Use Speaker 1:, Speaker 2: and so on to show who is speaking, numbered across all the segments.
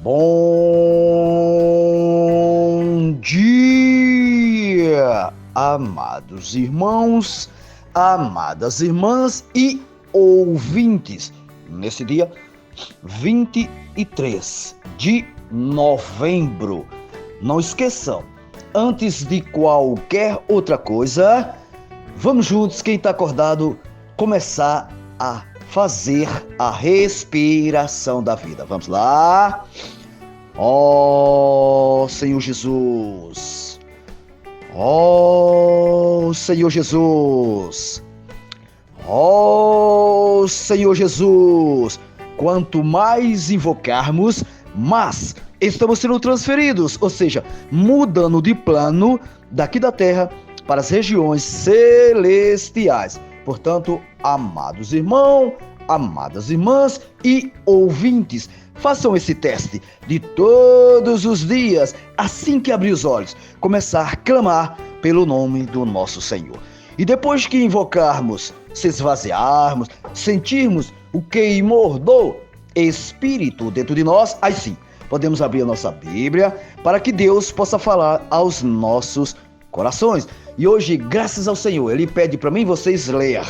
Speaker 1: Bom dia, amados irmãos, amadas irmãs e ouvintes. Nesse dia 23 de novembro, não esqueçam, antes de qualquer outra coisa, vamos juntos, quem está acordado, começar a fazer a respiração da vida. Vamos lá. Ó Senhor Jesus, ó Senhor Jesus, ó Senhor Jesus. Quanto mais invocarmos, mais estamos sendo transferidos, ou seja, mudando de plano daqui da terra para as regiões celestiais. Portanto, amados irmãos, amadas irmãs e ouvintes, façam esse teste de todos os dias, assim que abrir os olhos, começar a clamar pelo nome do nosso Senhor. E depois que invocarmos, se esvaziarmos, sentirmos o queimor do Espírito dentro de nós, aí sim, podemos abrir a nossa Bíblia para que Deus possa falar aos nossos corações. E hoje, graças ao Senhor, Ele pede para mim e vocês ler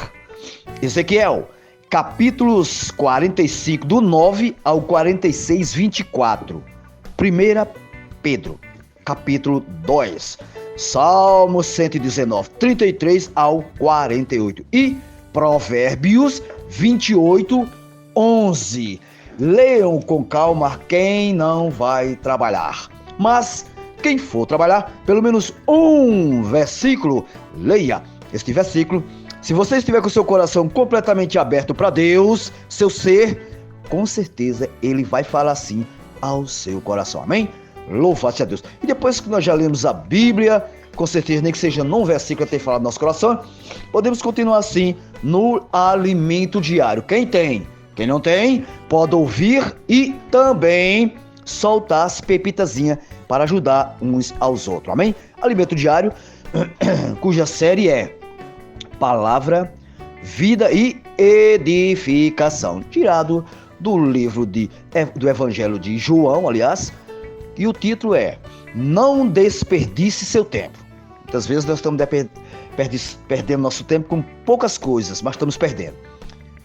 Speaker 1: Ezequiel, capítulos 45, do 9 ao 46, 24. 1 Pedro, capítulo 2. Salmo 119, 33 ao 48. E Provérbios 28, 11. Leiam com calma quem não vai trabalhar. Mas quem for trabalhar, pelo menos um versículo, leia este versículo. Se você estiver com o seu coração completamente aberto para Deus, seu ser, com certeza Ele vai falar assim ao seu coração. Amém? Louvado seja Deus. E depois que nós já lemos a Bíblia, com certeza, nem que seja num versículo a ter falado no nosso coração, podemos continuar assim no alimento diário. Quem tem, quem não tem, pode ouvir e também soltar as pepitazinhas para ajudar uns aos outros. Amém? Alimento diário, cuja série é Palavra, Vida e Edificação, tirado do livro do Evangelho de João, aliás, e o título é Não Desperdice Seu Tempo. Muitas vezes nós estamos perdendo nosso tempo com poucas coisas, mas estamos perdendo.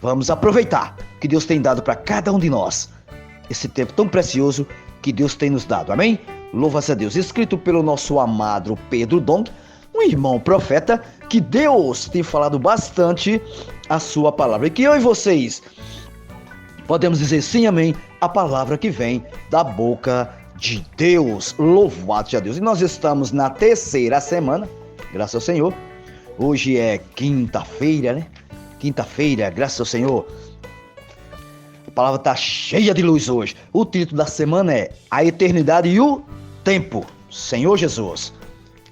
Speaker 1: Vamos aproveitar o que Deus tem dado para cada um de nós, esse tempo tão precioso que Deus tem nos dado. Amém? Louva-se a Deus. Escrito pelo nosso amado Pedro Dong, um irmão profeta, que Deus tem falado bastante a sua palavra. E que eu e vocês podemos dizer sim, amém, a palavra que vem da boca de Deus. Louvado seja Deus. E nós estamos na terceira semana, graças ao Senhor. Hoje é quinta-feira, né? Quinta-feira, graças ao Senhor. A palavra está cheia de luz hoje. O título da semana é A Eternidade e o Tempo, Senhor Jesus.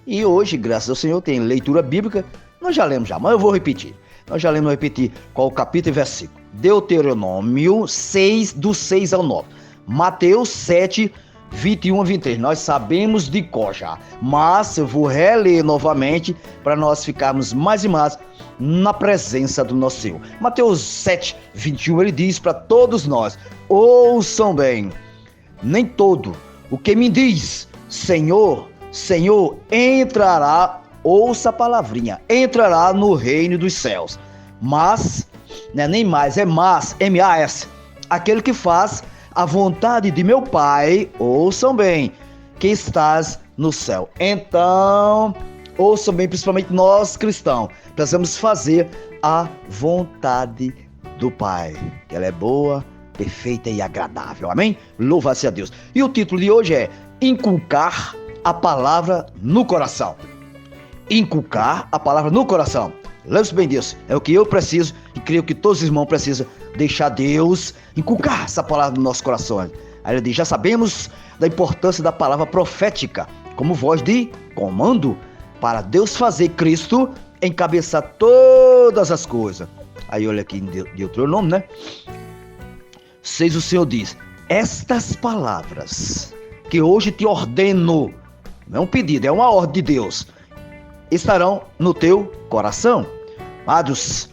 Speaker 1: E hoje, graças ao Senhor, tem leitura bíblica. Nós já lemos mas eu vou repetir. Nós já lemos, repetir qual o capítulo e versículo. Deuteronômio 6, do 6 ao 9. Mateus 7, 21 a 23. Nós sabemos de cor já, mas eu vou reler novamente para nós ficarmos mais e mais na presença do nosso Senhor. Mateus 7, 21, ele diz para todos nós: ouçam bem, nem todo o que me diz Senhor, Senhor, entrará, ouça a palavrinha, entrará no reino dos céus. Mas, não é nem mais, é mas, M-A-S, aquele que faz a vontade de meu Pai, ouçam bem, que estás no céu. Então, ouçam bem, principalmente nós cristãos, precisamos fazer a vontade do Pai, que ela é boa, perfeita e agradável. Amém? Louva-se a Deus. E o título de hoje é Inculcar a palavra no coração. Inculcar a palavra no coração. Lembre-se bem disso. É o que eu preciso e creio que todos os irmãos precisam deixar Deus inculcar essa palavra no nosso coração. Aí ele diz: já sabemos da importância da palavra profética como voz de comando para Deus fazer Cristo encabeçar todas as coisas. Aí olha aqui em Deuteronômio, né? 6, o Senhor diz: estas palavras que hoje te ordeno, não é um pedido, é uma ordem de Deus, estarão no teu coração. Amados,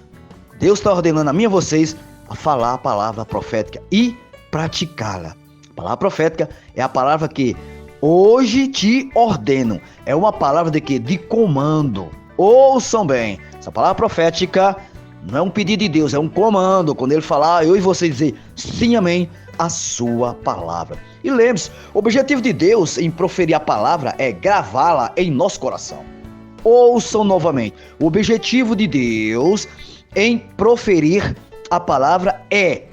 Speaker 1: Deus está ordenando a mim e a vocês a falar a palavra profética e praticá-la. Palavra profética é a palavra que hoje te ordeno. É uma palavra de quê? De comando. Ouçam bem. Essa palavra profética não é um pedido de Deus, é um comando. Quando ele falar, eu e você dizer sim, amém, a sua palavra. E lembre-se, o objetivo de Deus em proferir a palavra é gravá-la em nosso coração. Ouçam novamente. O objetivo de Deus em proferir a palavra é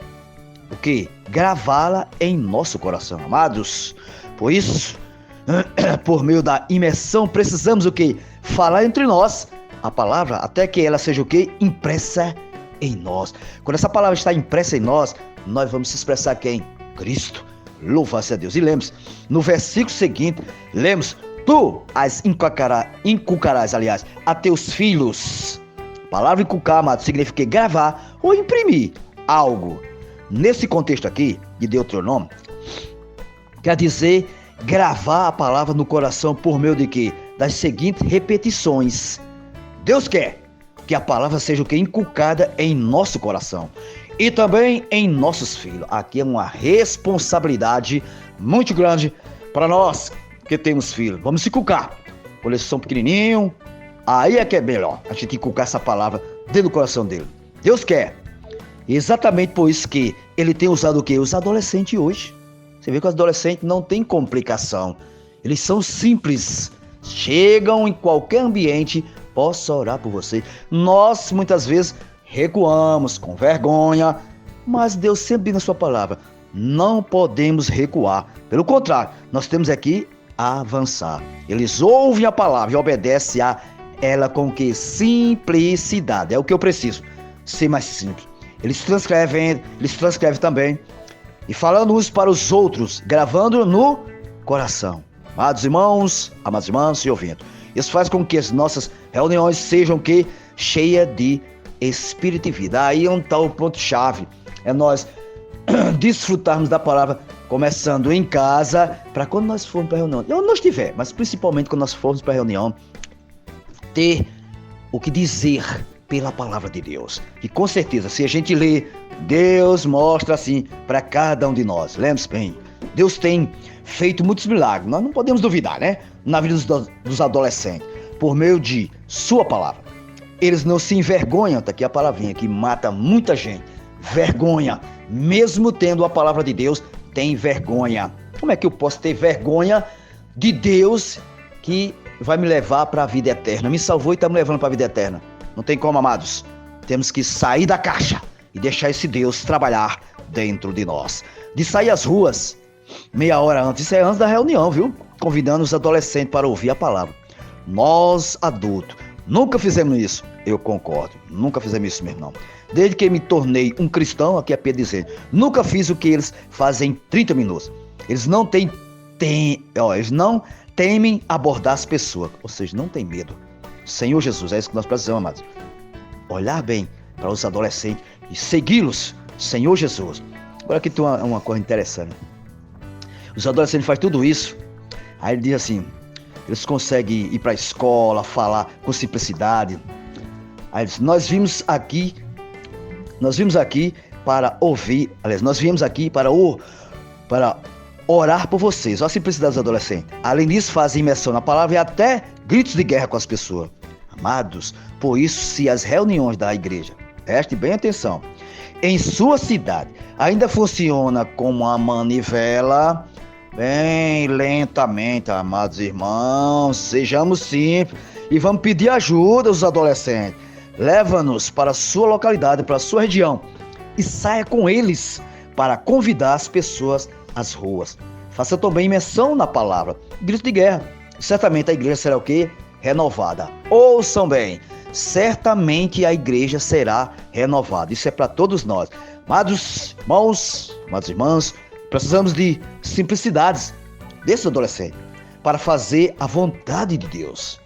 Speaker 1: o quê? Gravá-la em nosso coração, amados. Por isso, por meio da imersão, precisamos o quê? Falar entre nós a palavra, até que ela seja o quê? Impressa em nós. Quando essa palavra está impressa em nós, nós vamos se expressar quem? Cristo. Louvado seja Deus. E lembre-se, no versículo seguinte, lemos, tu as inculcarás, a teus filhos. A palavra inculcar, amado, significa gravar ou imprimir algo. Nesse contexto aqui, de Deuteronômio, quer dizer gravar a palavra no coração por meio de quê? Das seguintes repetições. Deus quer que a palavra seja o que? Inculcada em nosso coração e também em nossos filhos. Aqui é uma responsabilidade muito grande para nós que temos filhos. Vamos se inculcar. Quando eles são pequenininhos, aí é que é melhor a gente inculcar essa palavra dentro do coração dele. Deus quer. Exatamente por isso que ele tem usado o quê? Os adolescentes hoje. Você vê que os adolescentes não têm complicação. Eles são simples. Chegam em qualquer ambiente. Posso orar por você. Nós, muitas vezes, recuamos com vergonha. Mas Deus sempre diz na sua palavra. Não podemos recuar. Pelo contrário, nós temos aqui a avançar. Eles ouvem a palavra e obedecem a ela com que? Simplicidade. É o que eu preciso. Ser mais simples. Eles transcrevem também. E falando uns para os outros, gravando no coração. Amados irmãos, amadas irmãs e ouvintes. Isso faz com que as nossas reuniões sejam que? Cheias de espírito e vida. Aí é um tal ponto-chave. É nós desfrutarmos da palavra, começando em casa, para quando nós formos para a reunião. Onde nós estiver, mas principalmente quando nós formos para a reunião, ter o que dizer pela palavra de Deus. E com certeza, se a gente ler, Deus mostra assim para cada um de nós. Lembre-se bem, Deus tem feito muitos milagres. Nós não podemos duvidar, né? Na vida dos adolescentes, por meio de sua palavra. Eles não se envergonham, tá aqui a palavrinha que mata muita gente. Vergonha, mesmo tendo a palavra de Deus, tem vergonha. Como é que eu posso ter vergonha de Deus que vai me levar para a vida eterna? Me salvou e está me levando para a vida eterna. Não tem como, amados. Temos que sair da caixa e deixar esse Deus trabalhar dentro de nós. De sair às ruas meia hora antes, isso é antes da reunião, viu? Convidando os adolescentes para ouvir a palavra. Nós, adultos, nunca fizemos isso. Eu concordo, nunca fizemos isso mesmo, não. Desde que me tornei um cristão, aqui é Pedro dizendo, nunca fiz o que eles fazem em 30 minutos. Eles não temem abordar as pessoas, ou seja, não tem medo. Senhor Jesus, é isso que nós precisamos, amados. Olhar bem para os adolescentes e segui-los, Senhor Jesus. Agora aqui tem uma coisa interessante. Os adolescentes fazem tudo isso, aí ele diz assim, eles conseguem ir para a escola, falar com simplicidade. Aí ele diz, nós viemos aqui para ouvir, aliás, nós viemos aqui para orar por vocês. Olha a simplicidade dos adolescentes. Além disso, fazem imersão na palavra e até gritos de guerra com as pessoas. Amados, por isso, se as reuniões da igreja, preste bem atenção, em sua cidade ainda funciona como uma manivela, bem lentamente, amados irmãos, sejamos simples e vamos pedir ajuda aos adolescentes. Leva-nos para a sua localidade, para a sua região e saia com eles para convidar as pessoas às ruas. Faça também imersão na palavra, grito de guerra. Certamente a igreja será o quê? Renovada. Ouçam bem, certamente a igreja será renovada. Isso é para todos nós. Amados irmãos, amadas irmãs, precisamos de simplicidades desses adolescentes para fazer a vontade de Deus.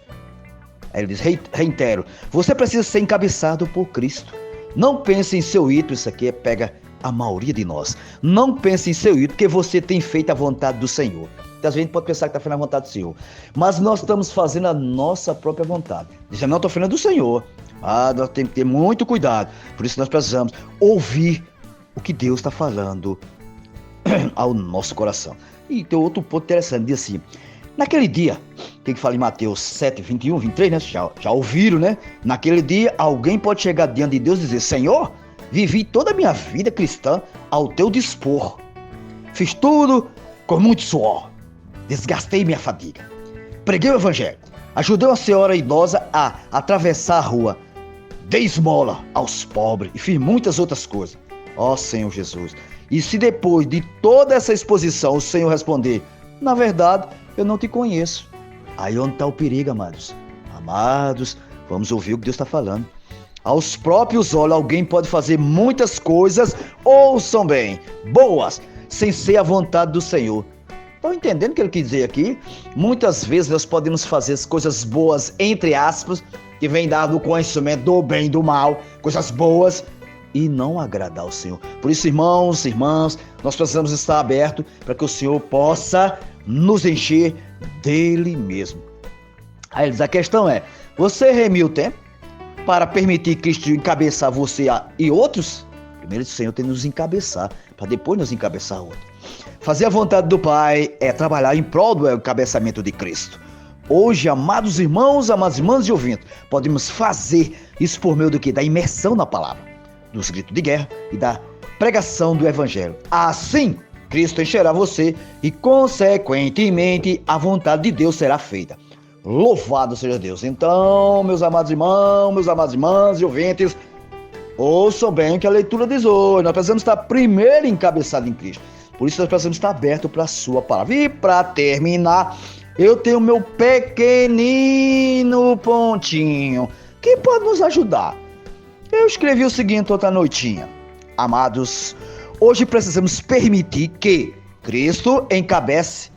Speaker 1: Aí ele diz, reitero, você precisa ser encabeçado por Cristo. Não pense em seu ídolo, isso aqui pega a maioria de nós. Não pense em seu ídolo, porque você tem feito a vontade do Senhor. Muitas vezes a gente pode pensar que está fazendo a vontade do Senhor, mas nós estamos fazendo a nossa própria vontade. Dizendo, não, estou fazendo do Senhor. Nós temos que ter muito cuidado. Por isso nós precisamos ouvir o que Deus está falando ao nosso coração. E tem outro ponto interessante, diz assim, naquele dia, que fala em Mateus 7, 21, 23, né? Já ouviram, né? Naquele dia, alguém pode chegar diante de Deus e dizer, Senhor, vivi toda a minha vida cristã ao teu dispor. Fiz tudo com muito suor. Desgastei minha fadiga. Preguei o evangelho. Ajudei uma senhora idosa a atravessar a rua. Dei esmola aos pobres e fiz muitas outras coisas. Ó Senhor Jesus. E se depois de toda essa exposição o Senhor responder, na verdade, eu não te conheço. Aí onde está o perigo, amados? Amados, vamos ouvir o que Deus está falando. Aos próprios olhos, alguém pode fazer muitas coisas, ouçam bem, boas, sem ser a vontade do Senhor. Estão entendendo o que ele quis dizer aqui? Muitas vezes nós podemos fazer as coisas boas, entre aspas, que vem dado o conhecimento do bem e do mal, coisas boas, e não agradar ao Senhor. Por isso, irmãos, irmãs, nós precisamos estar abertos para que o Senhor possa nos encher dele mesmo. Aí a questão é, você remiu o tempo para permitir Cristo encabeçar você e outros? Primeiro o Senhor tem que nos encabeçar, para depois nos encabeçar outros. Fazer a vontade do Pai é trabalhar em prol do encabeçamento de Cristo. Hoje, amados irmãos, amadas irmãs e ouvintes, podemos fazer isso por meio do quê? Da imersão na palavra, dos gritos de guerra e da pregação do Evangelho. Assim, Cristo encherá você e, consequentemente, a vontade de Deus será feita. Louvado seja Deus. Então, meus amados irmãos, meus amadas irmãs e ouvintes, ouçam bem o que a leitura diz hoje. Nós precisamos estar primeiro encabeçados em Cristo. Por isso, nós precisamos estar abertos para a sua palavra. E para terminar, eu tenho meu pequenino pontinho que pode nos ajudar. Eu escrevi o seguinte outra noitinha. Amados, hoje precisamos permitir que Cristo encabece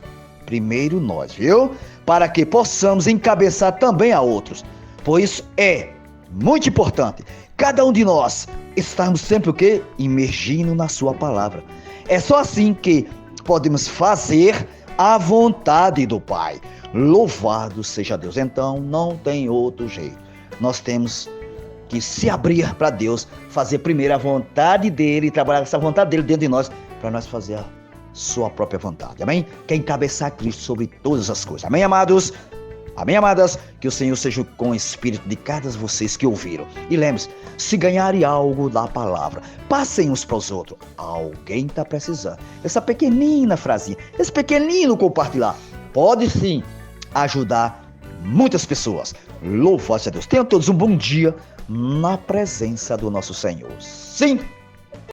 Speaker 1: primeiro nós, viu? Para que possamos encabeçar também a outros. Pois é muito importante cada um de nós estarmos sempre o quê? Imergindo na sua palavra. É só assim que podemos fazer a vontade do Pai. Louvado seja Deus. Então não tem outro jeito. Nós temos que se abrir para Deus, fazer primeiro a vontade dele, trabalhar essa vontade dele dentro de nós, para nós fazer a sua própria vontade. Amém? Quer encabeçar Cristo sobre todas as coisas. Amém, amados? Amém, amadas? Que o Senhor seja com o espírito de cada um de vocês que ouviram. E lembre-se, se ganharem algo da palavra, passem uns para os outros. Alguém está precisando. Essa pequenina frasinha, esse pequenino compartilhar, pode sim ajudar muitas pessoas. Louvado seja Deus. Tenham todos um bom dia na presença do nosso Senhor. Sim!